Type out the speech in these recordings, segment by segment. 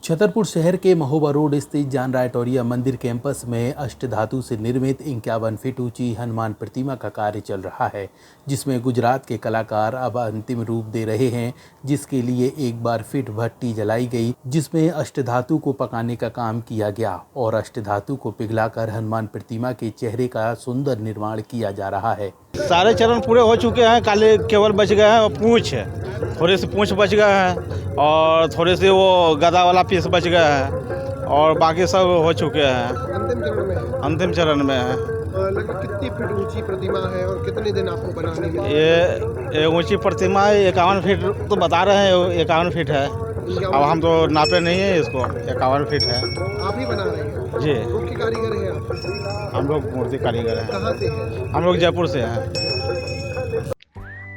छतरपुर शहर के महोबा रोड स्थित जान रायटोरिया मंदिर कैंपस में अष्टधातु से निर्मित 51 फीट ऊंची हनुमान प्रतिमा का कार्य चल रहा है, जिसमें गुजरात के कलाकार अब अंतिम रूप दे रहे हैं, जिसके लिए एक बार फिर भट्टी जलाई गई, जिसमें अष्टधातु को पकाने का काम किया गया और अष्टधातु को पिघलाकर हनुमान प्रतिमा के चेहरे का सुंदर निर्माण किया जा रहा है। सारे चरण पूरे हो चुके हैं, काले केवल बच गए हैं और पूंछ है, थोड़े से पूंछ बच गए हैं और थोड़े से वो गदा वाला पीस बच गया है और बाकी सब हो चुके हैं। अंतिम चरण में है। लगभग कितनी फीट ऊंची प्रतिमा है और कितने दिन आपको बनाने में? ये ऊंची प्रतिमा 51 फीट तो बता रहे हैं, 51 फीट है। अब हम तो नापे नहीं है इसको, 51 फीट है। आप ही बना रहे हैं? जी, मुख्य कारीगर हैं आप? हम लोग मूर्ति कारीगर हैं। कहाँ से हैं? हम लोग जयपुर से हैं।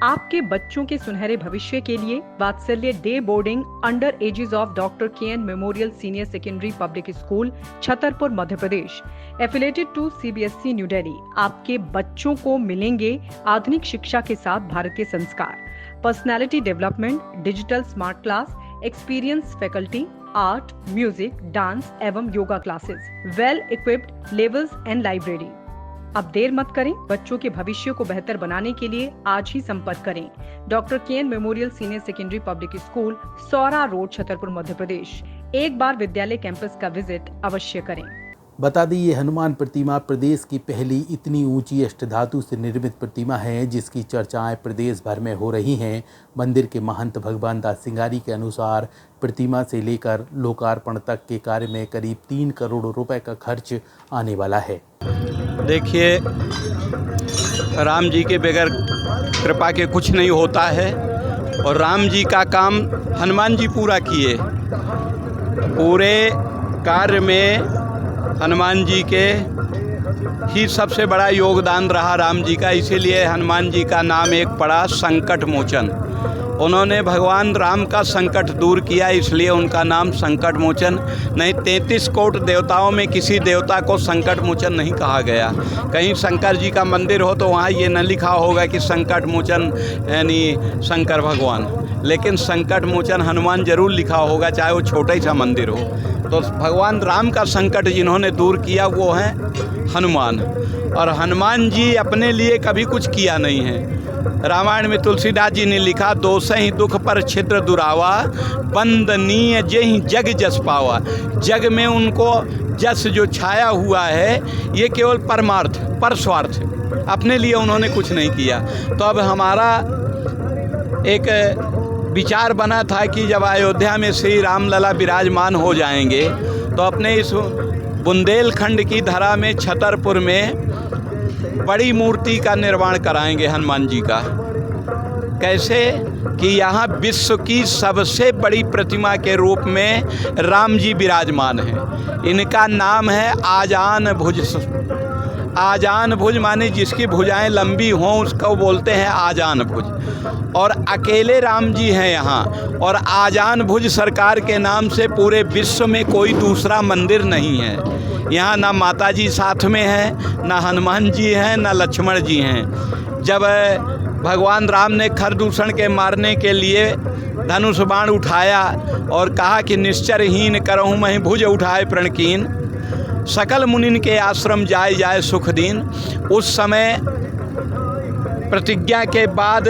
आपके बच्चों के सुनहरे भविष्य के लिए Vatsalya day boarding under aegis of doctor KN memorial senior secondary public school Chhatarpur Madhya Pradesh affiliated to CBSE New Delhi आपके बच्चों को मिलेंगे आधुनिक शिक्षा के साथ भारतीय संस्कार, personality development, digital smart class, experience faculty, art, music, dance एवं yoga classes, well equipped levels and library. अब देर मत करें, बच्चों के भविष्य को बेहतर बनाने के लिए आज ही संपर्क करें। Doctor KN memorial senior secondary public school, Saura road, Chhatarpur Madhya Pradesh. एक बार विद्यालय कैंपस का विजिट अवश्य करें। बता दी, ये हनुमान प्रतिमा प्रदेश की पहली इतनी ऊंची अष्टधातु से निर्मित प्रतिमा है, जिसकी चर्चाएं प्रदेश भर में हो रही हैं। मंदिर के महंत भगवान दास सिंगारी के अनुसार प्रतिमा से लेकर लोकार्पण तक के कार्य में करीब 3 करोड़ रुपए का खर्च आने वाला है। देखिए, राम जी के बगैर कृपा के कुछ नहीं होता है और राम जी का काम हनुमान जी पूरा किए। पूरे कार्य में हनुमान जी के ही सबसे बड़ा योगदान रहा राम जी का, इसीलिए हनुमान जी का नाम एक पड़ा संकट मोचन। उन्होंने भगवान राम का संकट दूर किया, इसलिए उनका नाम संकट मोचन। नहीं, 33 कोटि देवताओं में किसी देवता को संकट मोचन नहीं कहा गया। कहीं शंकर जी का मंदिर हो तो वहाँ ये न लिखा होगा कि संकट मोचन यानी शंकर भगवान, लेकिन संकट मोचन हनुमान जरूर लिखा होगा, चाहे वो छोटा ही सा मंदिर हो। तो भगवान राम का संकट जिन्होंने दूर किया वो हैं हनुमान। और हनुमान जी अपने लिए कभी कुछ किया नहीं है। रामायण में तुलसीदास जी ने लिखा, दोषहि दुख पर छिद्र दुरावा, बंदनीय जेहि जग जस पावा। जग में उनको जस जो छाया हुआ है ये केवल परमार्थ, परस्वार्थ, अपने लिए उन्होंने कुछ नहीं किया। तो अब हमारा एक विचार बना था कि जब अयोध्या में श्री रामलला विराजमान हो जाएंगे तो अपने इस बुंदेलखंड की धरा में छतरपुर में बड़ी मूर्ति का निर्माण कराएंगे हनुमान जी का। कैसे कि यहाँ विश्व की सबसे बड़ी प्रतिमा के रूप में राम जी विराजमान हैं। इनका नाम है आजान भुज। आजान भुज माने जिसकी भुजाएं लंबी हों उसको बोलते हैं आजान भुज। और अकेले राम जी हैं यहाँ, और आजान भुज सरकार के नाम से पूरे विश्व में कोई दूसरा मंदिर नहीं है। यहाँ ना माता जी साथ में हैं, ना हनुमान जी हैं, ना लक्ष्मण जी हैं। जब भगवान राम ने खरदूषण के मारने के लिए धनुष बाण उठाया और कहा कि निश्चरहीन करहूँ मैं भुज उठाए प्रणकीन, सकल मुनिन के आश्रम जाए जाए सुख दीन। उस समय प्रतिज्ञा के बाद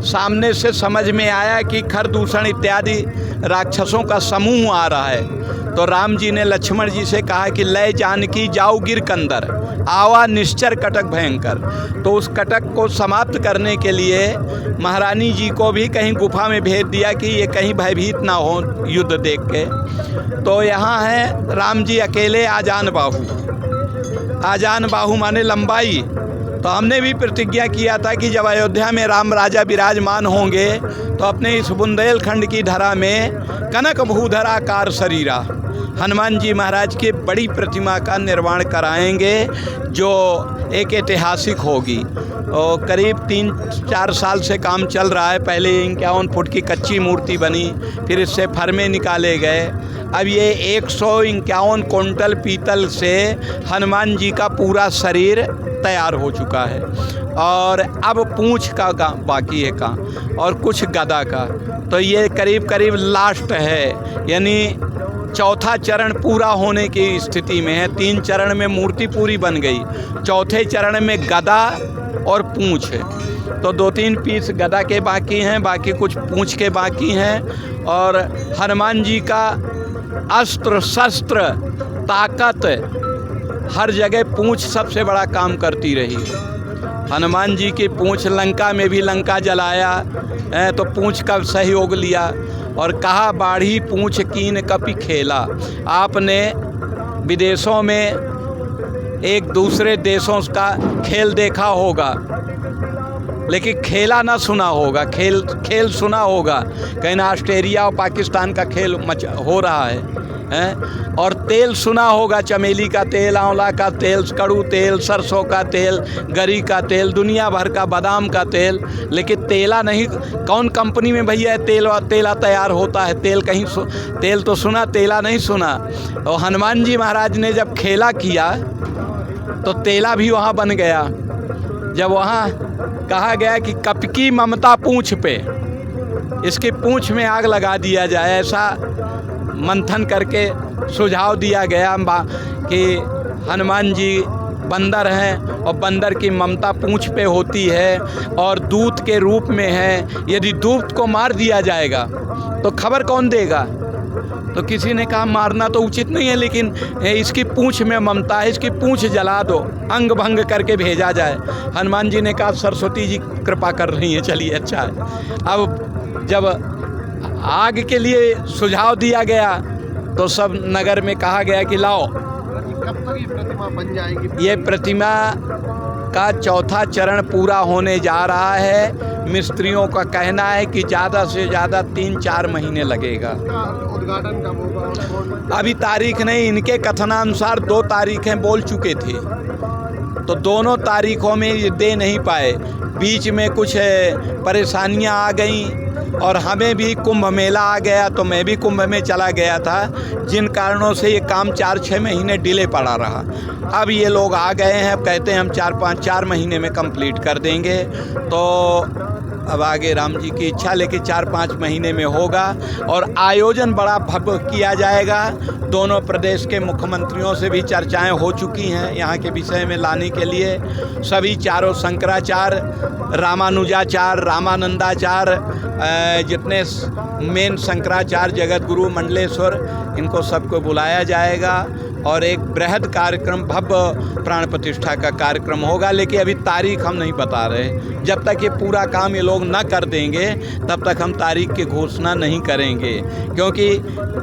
सामने से समझ में आया कि खरदूषण इत्यादि राक्षसों का समूह आ रहा है। तो राम जी ने लक्ष्मण जी से कहा कि लय जानकी जाओ गिर कंदर, आवा निश्चर कटक भयंकर। तो उस कटक को समाप्त करने के लिए महारानी जी को भी कहीं गुफा में भेज दिया कि ये कहीं भयभीत ना हो युद्ध देख के। तो यहाँ है राम जी अकेले आजान बाहु। आजान बाहु माने लंबाई। तो हमने भी प्रतिज्ञा किया था कि जब अयोध्या में राम राजा विराजमान होंगे तो अपने इस बुंदेलखंड की धरा में कनक भूधराकार शरीरा हनुमान जी महाराज की बड़ी प्रतिमा का निर्माण कराएंगे, जो एक ऐतिहासिक होगी। और करीब 3-4 साल से काम चल रहा है। पहले 51 फुट की कच्ची मूर्ति बनी, फिर इससे फरमे निकाले गए। अब ये 151 क्विंटल पीतल से हनुमान जी का पूरा शरीर तैयार हो चुका है। और अब पूंछ का बाकी है काम और कुछ गदा का। तो ये करीब करीब लास्ट है, यानी चौथा चरण पूरा होने की स्थिति में है। 3 चरण में मूर्ति पूरी बन गई, चौथे चरण में गदा और पूंछ है। तो 2-3 पीस गदा के बाकी हैं, बाकी कुछ पूंछ के बाकी हैं। और हनुमान जी का अस्त्र शस्त्र ताकत हर जगह पूंछ सबसे बड़ा काम करती रही। हनुमान जी की पूंछ, लंका में भी लंका जलाया तो पूंछ का सहयोग लिया और कहा बाढ़ी पूंछ कीन कपि खेला। आपने विदेशों में एक दूसरे देशों का खेल देखा होगा लेकिन खेला ना सुना होगा, खेल सुना होगा। कहीं ना ऑस्ट्रेलिया और पाकिस्तान का खेल हो रहा है। और तेल सुना होगा, चमेली का तेल, आंवला का तेल, कड़ू तेल, सरसों का तेल, गरी का तेल, दुनिया भर का, बादाम का तेल, लेकिन तेला नहीं। कौन कंपनी में भैया तेला तैयार होता है? तेल तो सुना, तेला नहीं सुना। और हनुमान जी महाराज ने जब खेला किया तो तेला भी वहाँ बन गया। जब वहाँ कहा गया कि कपकी ममता पूंछ पे, इसकी पूंछ में आग लगा दिया जाए, ऐसा मंथन करके सुझाव दिया गया कि हनुमान जी बंदर हैं और बंदर की ममता पूंछ पे होती है और दूत के रूप में है। यदि दूत को मार दिया जाएगा तो खबर कौन देगा? तो किसी ने कहा मारना तो उचित नहीं है, लेकिन इसकी पूंछ में ममता है, इसकी पूंछ जला दो, अंग भंग करके भेजा जाए। हनुमान जी ने कहा सरस्वती जी कृपा कर रही हैं, चलिए अच्छा है। अब जब आग के लिए सुझाव दिया गया तो सब नगर में कहा गया कि लाओ, कब तक ये प्रतिमा बन जाएगी? ये प्रतिमा का चौथा चरण पूरा होने जा रहा है। मिस्त्रियों का कहना है कि ज़्यादा से ज़्यादा 3-4 महीने लगेगा। उद्घाटन कब होगा? अभी तारीख नहीं, इनके कथनानुसार 2 तारीखें बोल चुके थे, तो दोनों तारीखों में ये दे नहीं पाए। बीच में कुछ परेशानियां आ गईं और हमें भी कुंभ मेला आ गया, तो मैं भी कुंभ में चला गया था, जिन कारणों से ये काम 4-6 महीने डिले पड़ा रहा। अब ये लोग आ गए हैं, अब कहते हैं हम 4 महीने में कंप्लीट कर देंगे। तो अब आगे राम जी की इच्छा, लेकिन 4-5 महीने में होगा और आयोजन बड़ा भव्य किया जाएगा। दोनों प्रदेश के मुख्यमंत्रियों से भी चर्चाएं हो चुकी हैं यहाँ के विषय में लाने के लिए। सभी चारों शंकराचार्य, रामानुजाचार्य, रामानंदाचार्य, जितने मेन शंकराचार्य, जगत गुरु, मंडलेश्वर, इनको सबको बुलाया जाएगा और एक बृहद कार्यक्रम, भव्य प्राण प्रतिष्ठा का कार्यक्रम होगा। लेकिन अभी तारीख हम नहीं बता रहे। जब तक ये पूरा काम ये लोग ना कर देंगे तब तक हम तारीख की घोषणा नहीं करेंगे, क्योंकि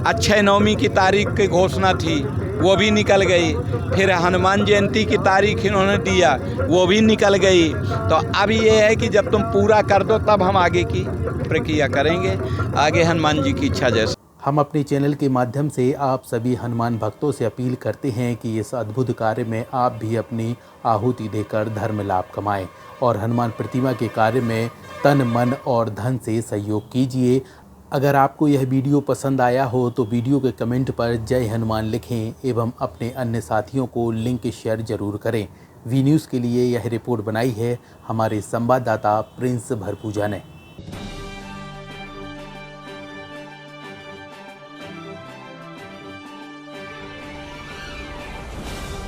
अक्षय नवमी की तारीख की घोषणा थी, वो भी निकल गई। फिर हनुमान जयंती की तारीख इन्होंने दिया, वो भी निकल गई। तो अब ये है कि जब तुम पूरा कर दो तब हम आगे की प्रक्रिया करेंगे, आगे हनुमान जी की इच्छा जैसे। हम अपने चैनल के माध्यम से आप सभी हनुमान भक्तों से अपील करते हैं कि इस अद्भुत कार्य में आप भी अपनी आहुति देकर धर्म लाभ कमाएं और हनुमान प्रतिमा के कार्य में तन, मन और धन से सहयोग कीजिए। अगर आपको यह वीडियो पसंद आया हो तो वीडियो के कमेंट पर जय हनुमान लिखें एवं अपने अन्य साथियों को लिंक शेयर जरूर करें। वी न्यूज़ के लिए यह रिपोर्ट बनाई है हमारे संवाददाता प्रिंस भरपूजा ने।